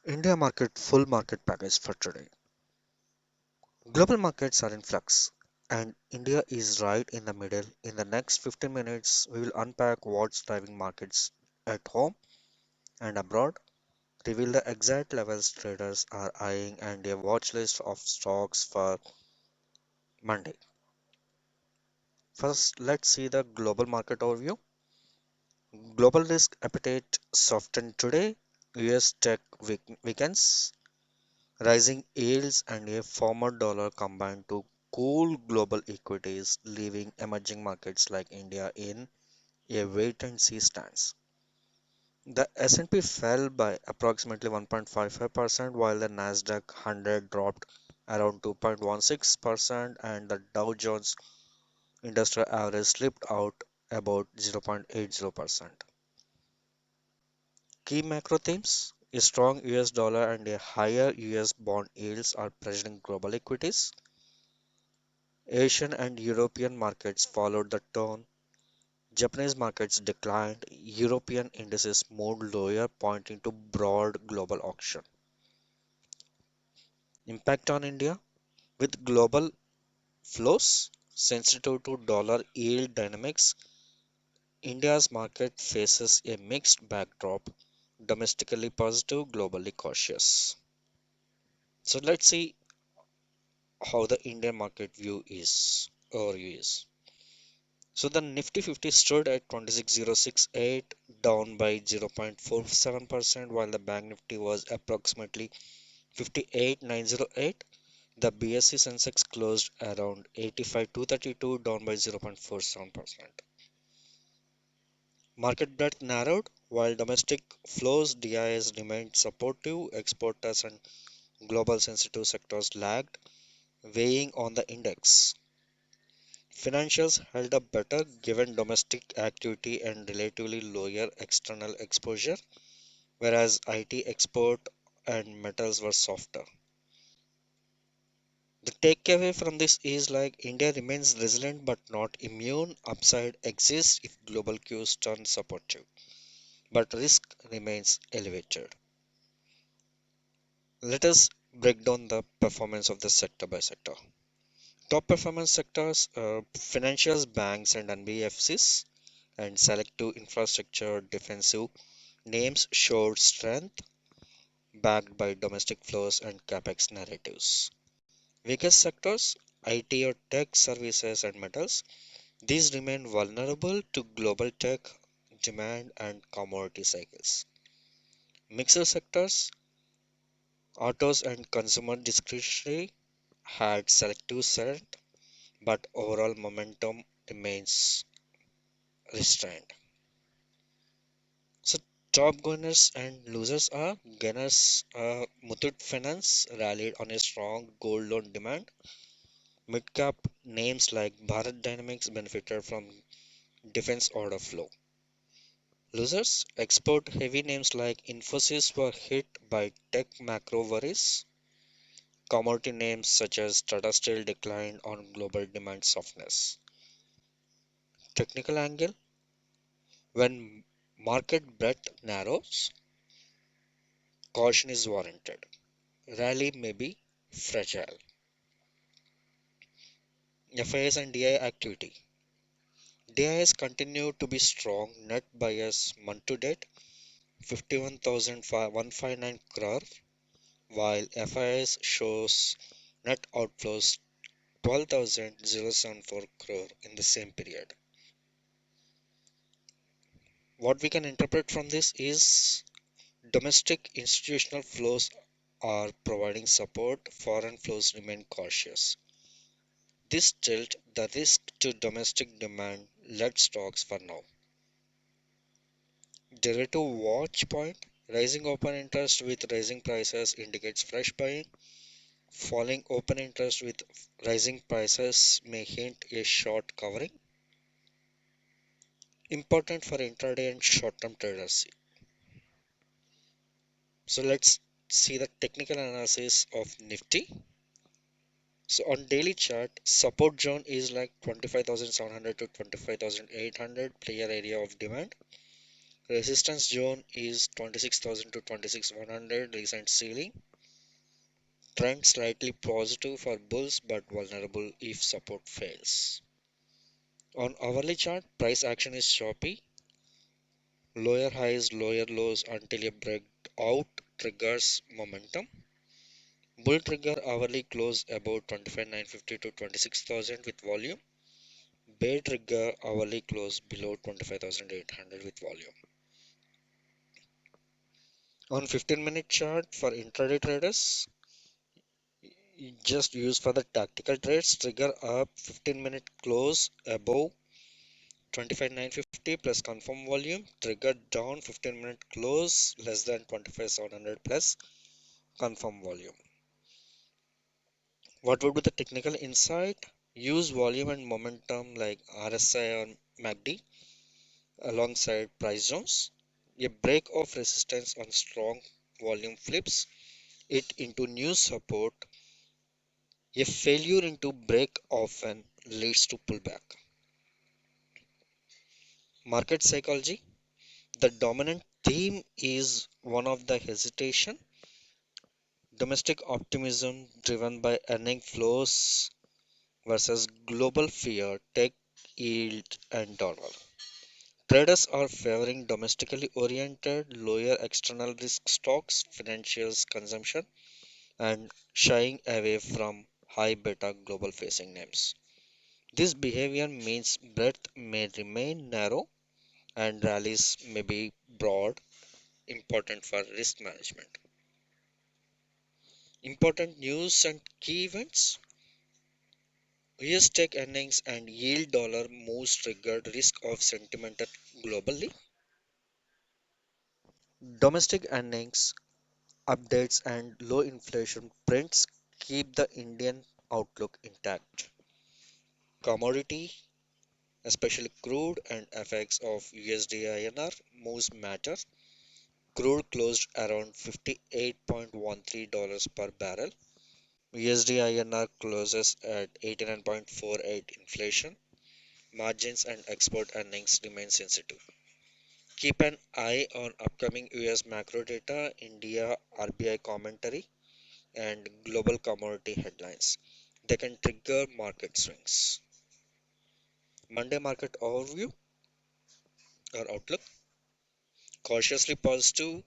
India market full market package for today. Global markets are in flux, and India is right in the middle. In the next 15 minutes, we will unpack what's driving markets at home and abroad, reveal the exact levels traders are eyeing, and a watch list of stocks for Monday. First, let's see the global market overview. Global risk appetite softened today. US tech weakens, rising yields and a firmer dollar combined to cool global equities, leaving emerging markets like India in a wait and see stance. The S&P fell by approximately 1.55% while the Nasdaq 100 dropped around 2.16% and the Dow Jones Industrial Average slipped out about 0.80%. Key macro themes: a strong US dollar and a higher US bond yields are pressuring global equities. Asian and European markets followed the tone. Japanese markets declined. European indices moved lower, pointing to broad global auction. Impact on India: with global flows sensitive to dollar yield dynamics, India's market faces a mixed backdrop, domestically positive, globally cautious. So let's see how the Indian market overview is. So the Nifty 50 stood at 26068, down by 0.47%, while the Bank Nifty was approximately 58908. The BSE Sensex closed around 85232, down by 0.47%. Market breadth narrowed while domestic flows DIs remained supportive, exporters and global sensitive sectors lagged, weighing on the index. Financials held up better given domestic activity and relatively lower external exposure, whereas IT export and metals were softer. The takeaway from this is like India remains resilient but not immune. Upside exists if global cues turn supportive, but risk remains elevated. Let us break down the performance of the sector by sector. Top performance sectors are financials, banks, and NBFCs, and selective infrastructure defensive names showed strength backed by domestic flows and capex narratives. Weakest sectors, IT or tech services and metals, these remain vulnerable to global tech demand and commodity cycles. Mixed sectors, autos and consumer discretionary had selective strength, but overall momentum remains restrained. So top gainers and losers are gainers. Muthoot Finance rallied on a strong gold loan demand. Mid-cap names like Bharat Dynamics benefited from defense order flow. Losers, export heavy names like Infosys were hit by tech macro worries. Commodity names such as Tata Steel declined on global demand softness. Technical angle: when market breadth narrows, caution is warranted. Rally may be fragile. FIS and DI activity. DIs continue to be strong. Net buyers month to date 51,159 crore, while FIS shows net outflows 12,074 crore in the same period. What we can interpret from this is domestic institutional flows are providing support, foreign flows remain cautious. This tilt the risk to domestic demand led stocks for now. Derivative watch point: rising open interest with rising prices indicates fresh buying. Falling open interest with rising prices may hint a short covering. Important for intraday and short-term traders. So let's see the technical analysis of Nifty. So on daily chart, support zone is like 25,700 to 25,800 player area of demand. Resistance zone is 26,000 to 26,100 recent ceiling. Trend slightly positive for bulls but vulnerable if support fails. On hourly chart, price action is choppy. Lower highs, lower lows until a breakout triggers momentum. Bull trigger hourly close about 25,950 to 26,000 with volume. Bear trigger hourly close below 25,800 with volume. On 15-minute chart for intraday traders, just use for the tactical trades. Trigger up 15-minute close above 25,950 plus confirm volume. Trigger down 15-minute close less than 25,700 plus confirm volume. What would be the technical insight? Use volume and momentum like RSI or MACD alongside price zones. A break of resistance on strong volume flips it into new support. A failure into break often leads to pullback. Market psychology. The dominant theme is one of the hesitation, domestic optimism driven by earning flows versus global fear, tech yield, and dollar. Traders are favoring domestically oriented, lower external risk stocks, financials consumption, and shying away from high beta global facing names. This behavior means breadth may remain narrow and rallies may be broad, important for risk management. Important news and key events. US tech earnings and yield dollar moves triggered risk of sentiment globally. Domestic earnings updates and low inflation prints keep the Indian outlook intact. Commodity, especially crude and effects of USD INR moves matter. Crude closed around $58.13 per barrel. USD INR closes at 89.48 inflation. Margins and export earnings remain sensitive. Keep an eye on upcoming US macro data, India RBI commentary, and global commodity headlines. They can trigger market swings. Monday market overview or outlook. Cautiously positive.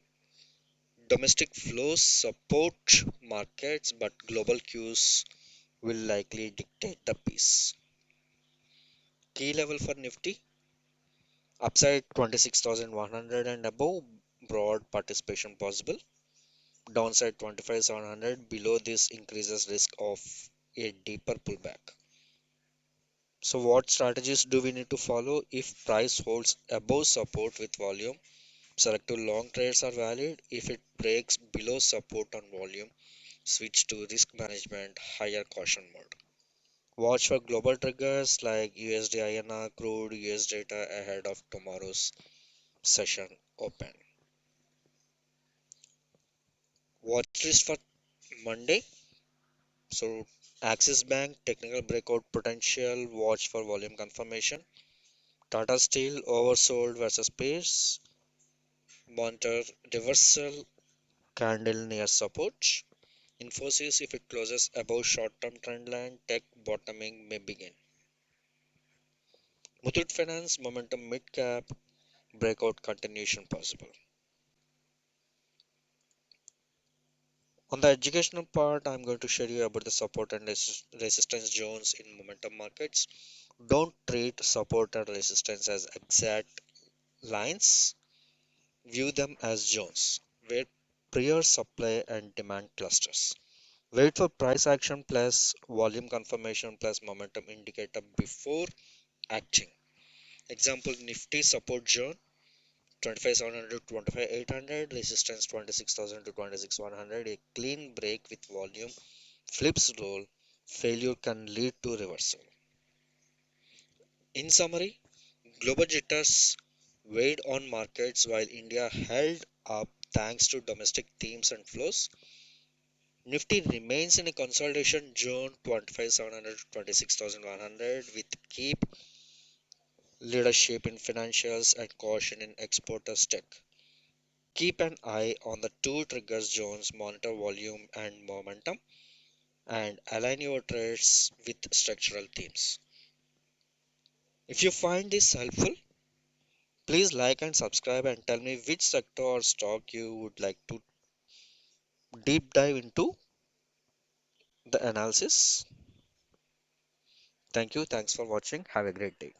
Domestic flows support markets, but global cues will likely dictate the pace. Key level for Nifty upside 26,100 and above, broad participation possible. Downside 25,700, below this increases risk of a deeper pullback. So, what strategies do we need to follow? If price holds above support with volume, selective long trades are valid. If it breaks below support on volume, switch to risk management, higher caution mode. Watch for global triggers like USD INR, crude, US data ahead of tomorrow's session open. Watch list for Monday. So, Axis Bank technical breakout potential. Watch for volume confirmation. Tata Steel oversold versus pace. Monitor reversal candle near support. Infosys if it closes above short-term trend line, tech bottoming may begin. Muthoot Finance momentum mid cap breakout continuation possible. On the educational part, I'm going to share you about the support and resistance zones in momentum markets. Don't treat support and resistance as exact lines. View them as zones where prior supply and demand clusters. Wait for price action plus volume confirmation plus momentum indicator before acting. Example Nifty support zone 25,700 to 25,800, resistance 26,000 to 26,100. A clean break with volume flips roll, failure can lead to reversal. In summary, global jitters weighed on markets while India held up thanks to domestic themes and flows. Nifty remains in a consolidation zone 25,700 to 26,100 with keep leadership in financials, and caution in exporters tech. Keep an eye on the two trigger zones, monitor volume and momentum, and align your trades with structural themes. If you find this helpful, please like and subscribe and tell me which sector or stock you would like to deep dive into the analysis. Thank you. Thanks for watching. Have a great day.